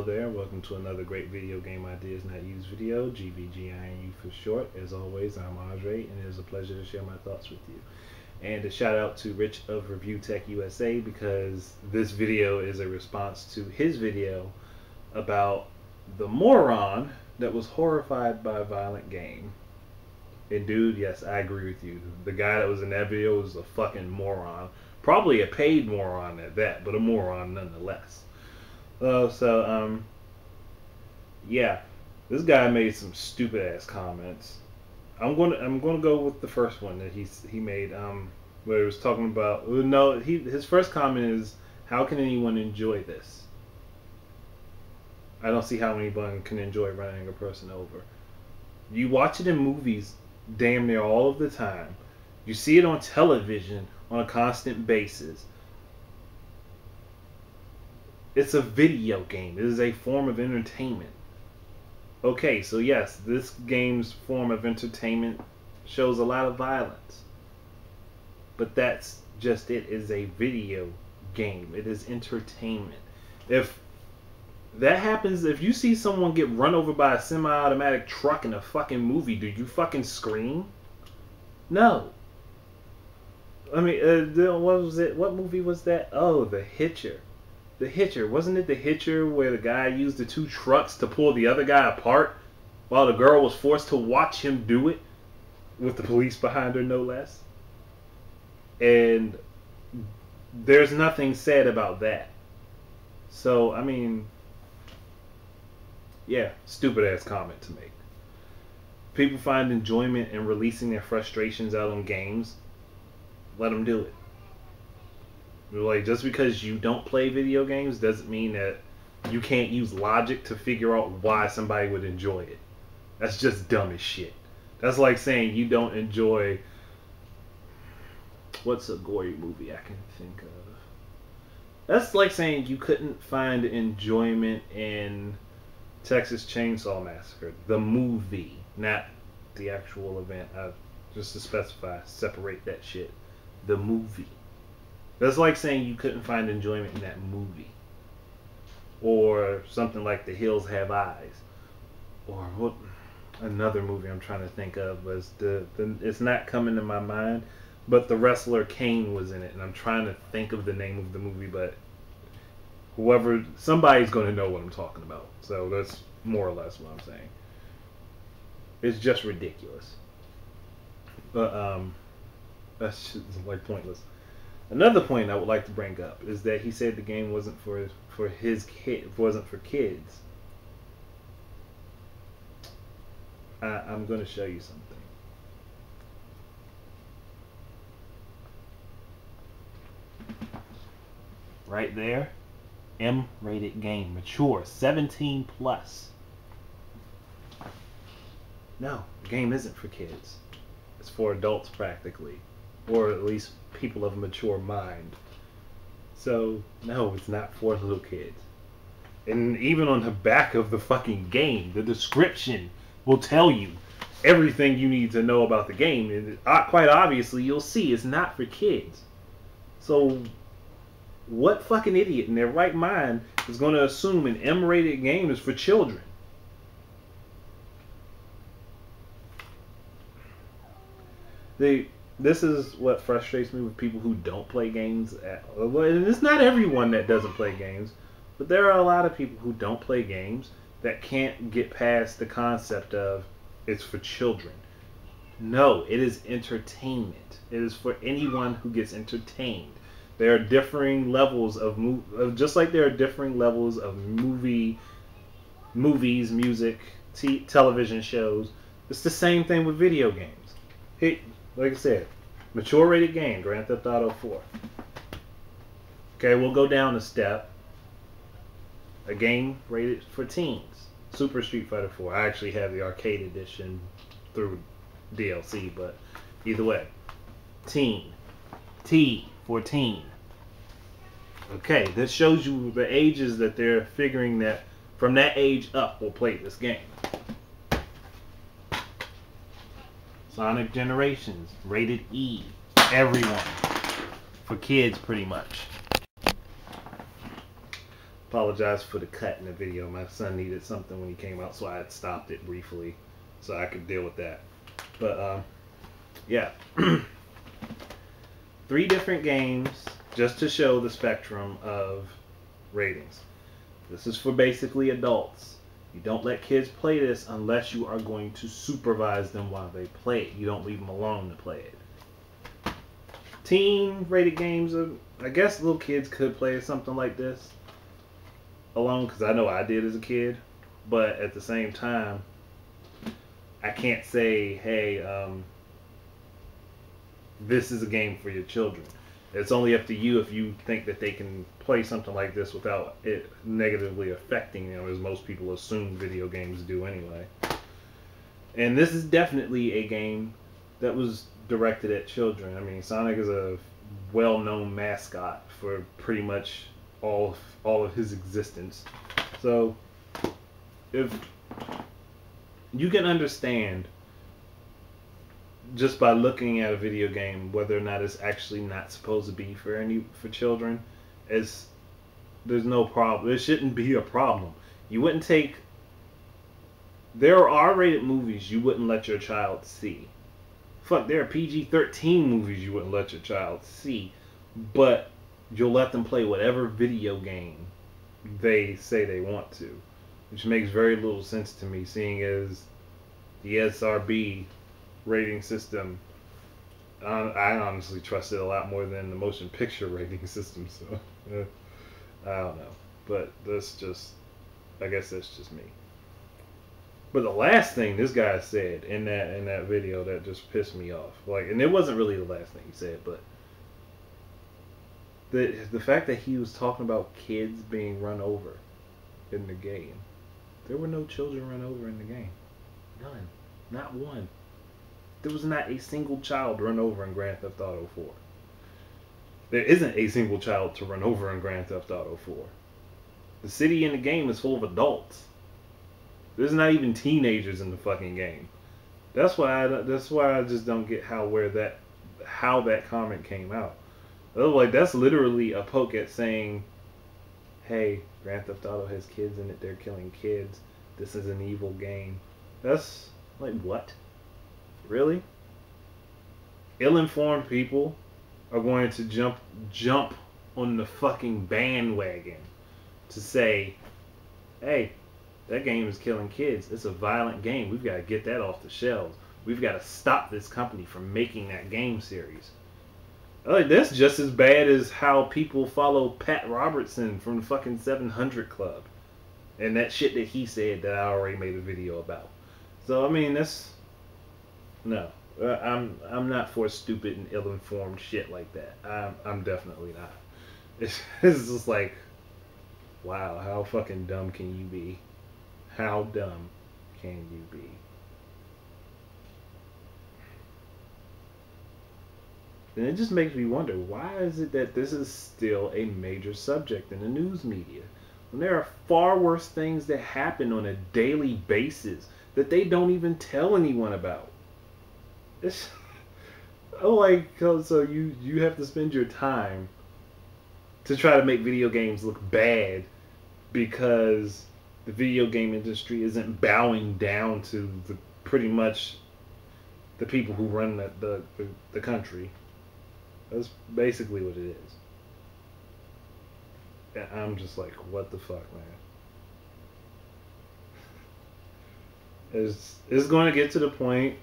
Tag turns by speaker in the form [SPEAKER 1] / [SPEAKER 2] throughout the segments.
[SPEAKER 1] there, welcome to another great video game ideas not used video, GVGINU for short. As always, I'm Andre, and it is a pleasure to share my thoughts with you. And a shout out to Rich of ReviewTechUSA, because this video is a response to his video about the moron that was horrified by a violent game. And dude, yes, I agree with you. The guy that was in that video was a fucking moron. Probably a paid moron at that, but a moron nonetheless. Yeah, this guy made some stupid ass comments. I'm gonna go with the first one that he made. Where he was talking about his first comment is, how can anyone enjoy this? I don't see how anyone can enjoy running a person over. You watch it in movies damn near all of the time. You see it on television on a constant basis. It's a video game. It is a form of entertainment. Okay, so yes, this game's form of entertainment shows a lot of violence. But that's just it. It is a video game. It is entertainment. If that happens, if you see someone get run over by a semi-automatic truck in a fucking movie, do you fucking scream? No. I mean, what was it? What movie was that? Oh, The Hitcher. The Hitcher. Wasn't it The Hitcher where the guy used the two trucks to pull the other guy apart while the girl was forced to watch him do it with the police behind her, no less? And there's nothing said about that. So, I mean, yeah, stupid ass comment to make. People find enjoyment in releasing their frustrations out on games. Let them do it. Like, just because you don't play video games doesn't mean that you can't use logic to figure out why somebody would enjoy it. That's just dumb as shit. That's like saying you don't enjoy... What's a gory movie I can think of? That's like saying you couldn't find enjoyment in Texas Chainsaw Massacre, the movie, not the actual event. Just to specify, separate that shit. The movie. That's like saying you couldn't find enjoyment in that movie. Or something like The Hills Have Eyes. Or what? Another movie I'm trying to think of was it's not coming to my mind, but the wrestler Kane was in it, and I'm trying to think of the name of the movie, but somebody's going to know what I'm talking about. So that's more or less what I'm saying. It's just ridiculous. But that's just like pointless. Another point I would like to bring up is that he said the game wasn't for his kid, wasn't for kids. I'm going to show you something. Right there, M-rated game, mature, 17 plus. No, the game isn't for kids. It's for adults practically, or at least people of a mature mind. So no, it's not for little kids. And even on the back of the fucking game, the description will tell you everything you need to know about the game. And quite obviously, you'll see it's not for kids. So what fucking idiot in their right mind is going to assume an M-rated game is for children? This is what frustrates me with people who don't play games. And it's not everyone that doesn't play games, but there are a lot of people who don't play games that can't get past the concept of it's for children. No, it is entertainment. It is for anyone who gets entertained. There are differing levels of just like there are differing levels of movies, music, television shows. It's the same thing with video games. Hey, like I said, mature rated game, Grand Theft Auto 4. Okay, we'll go down a step. A game rated for teens, Super Street Fighter 4. I actually have the arcade edition through DLC, but either way, teen, T. 14. Okay, this shows you the ages that they're figuring that from that age up will play this game. Sonic Generations, rated E. Everyone. For kids, pretty much. Apologize for the cut in the video. My son needed something when he came out, so I had stopped it briefly so I could deal with that. But yeah, 3 different games just to show the spectrum of ratings. This is for basically adults. You don't let kids play this unless you are going to supervise them while they play it. You don't leave them alone to play it. Teen rated games, I guess little kids could play something like this alone, because I know I did as a kid. But at the same time, I can't say, hey, this is a game for your children. It's only up to you if you think that they can play something like this without it negatively affecting them, as most people assume video games do anyway. And this is definitely a game that was directed at children. I mean, Sonic is a well-known mascot for pretty much all of his existence. So, if you can understand just by looking at a video game whether or not it's actually not supposed to be for children, there's no problem. There shouldn't be a problem. You wouldn't take, there are R-rated movies you wouldn't let your child see. Fuck, there are PG-13 movies you wouldn't let your child see, but you'll let them play whatever video game they say they want to, which makes very little sense to me, seeing as the SRB rating system, I honestly trust it a lot more than the motion picture rating system, so I don't know. But that's just, I guess that's just me. But the last thing this guy said in that video that just pissed me off, like, and it wasn't really the last thing he said, but the fact that he was talking about kids being run over in the game. There were no children run over in the game. None. Not one. There was not a single child run over in Grand Theft Auto 4. There isn't a single child to run over in Grand Theft Auto 4. The city in the game is full of adults. There's not even teenagers in the fucking game. That's why I just don't get how that comment came out. Like, that's literally a poke at saying, hey, Grand Theft Auto has kids in it, they're killing kids, this is an evil game. That's like, what? Really? Ill-informed people are going to jump on the fucking bandwagon to say, hey, that game is killing kids. It's a violent game. We've got to get that off the shelves. We've got to stop this company from making that game series. Like, that's just as bad as how people follow Pat Robertson from the fucking 700 Club and that shit that he said that I already made a video about. So I mean, that's no. I'm not for stupid and ill-informed shit like that. I'm definitely not. It's just like, wow, how fucking dumb can you be? How dumb can you be? And it just makes me wonder, why is it that this is still a major subject in the news media, when there are far worse things that happen on a daily basis that they don't even tell anyone about? It's like, so you have to spend your time to try to make video games look bad because the video game industry isn't bowing down to pretty much the people who run the country. That's basically what it is. And I'm just like, what the fuck, man? It's going to get to the point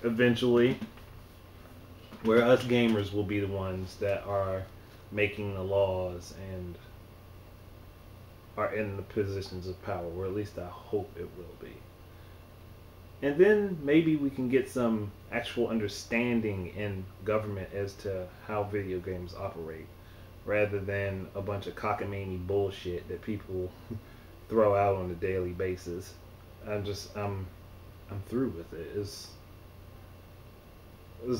[SPEAKER 1] eventually where us gamers will be the ones that are making the laws and are in the positions of power, or at least I hope it will be. And then maybe we can get some actual understanding in government as to how video games operate, rather than a bunch of cockamamie bullshit that people throw out on a daily basis. I'm through with it. It's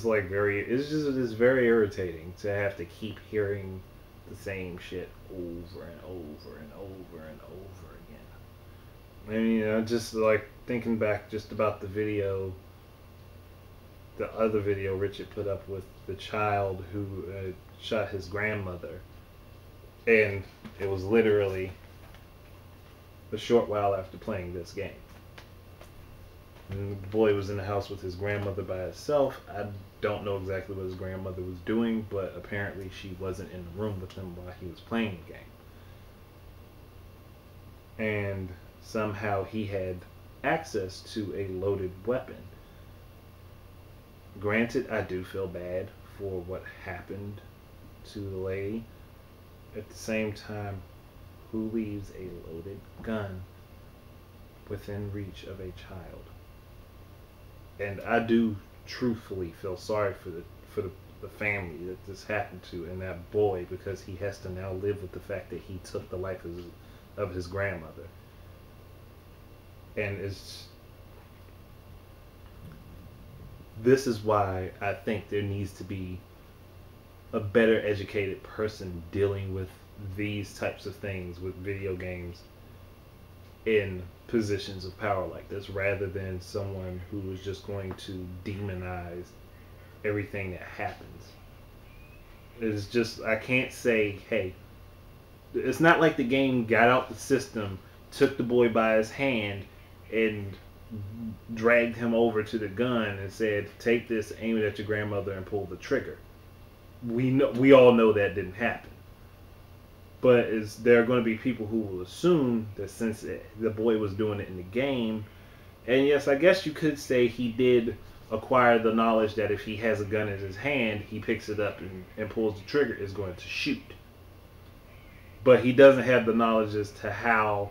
[SPEAKER 1] very irritating to have to keep hearing the same shit over and over and over and over again. I mean, just like thinking back just about the other video Rich had put up with the child who shot his grandmother. And it was literally a short while after playing this game. And the boy was in the house with his grandmother by himself. I don't know exactly what his grandmother was doing, but apparently she wasn't in the room with him while he was playing the game. And somehow he had access to a loaded weapon. Granted, I do feel bad for what happened to the lady. At the same time, who leaves a loaded gun within reach of a child? And I do truthfully feel sorry for the family that this happened to, and that boy, because he has to now live with the fact that he took the life of his grandmother. And this is why I think there needs to be a better educated person dealing with these types of things with video games in positions of power like this, rather than someone who is just going to demonize everything that happens. It's just, I can't say, hey, it's not like the game got out the system, took the boy by his hand, and dragged him over to the gun and said, take this, aim it at your grandmother, and pull the trigger. We all know that didn't happen. But there are going to be people who will assume that since the boy was doing it in the game, and yes, I guess you could say he did acquire the knowledge that if he has a gun in his hand, he picks it up and pulls the trigger, is going to shoot. But he doesn't have the knowledge as to how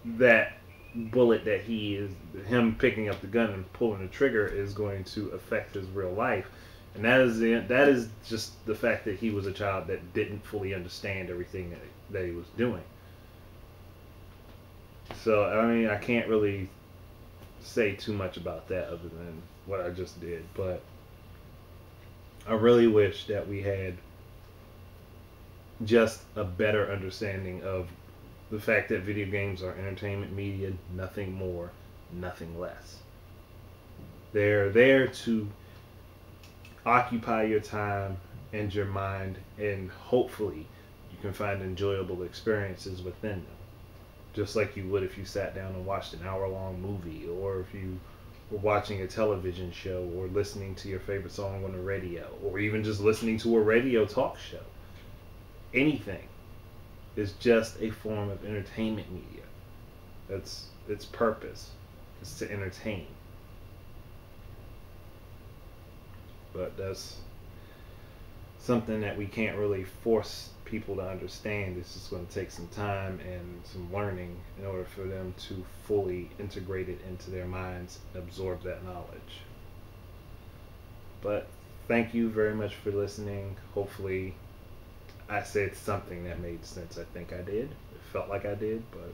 [SPEAKER 1] that bullet that him picking up the gun and pulling the trigger is going to affect his real life. And that is just the fact that he was a child that didn't fully understand everything that he was doing. So, I mean, I can't really say too much about that other than what I just did. But I really wish that we had just a better understanding of the fact that video games are entertainment media, nothing more, nothing less. They're there to occupy your time and your mind, and hopefully you can find enjoyable experiences within them. Just like you would if you sat down and watched an hour-long movie, or if you were watching a television show, or listening to your favorite song on the radio, or even just listening to a radio talk show. Anything is just a form of entertainment media. That's its purpose, is to entertain. But that's something that we can't really force people to understand. It's just going to take some time and some learning in order for them to fully integrate it into their minds and absorb that knowledge. But thank you very much for listening. Hopefully I said something that made sense. I think I did. It felt like I did, but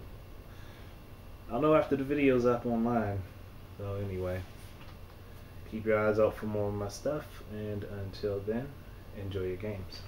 [SPEAKER 1] I'll know after the video's up online. So anyway, keep your eyes out for more of my stuff, and until then, enjoy your games.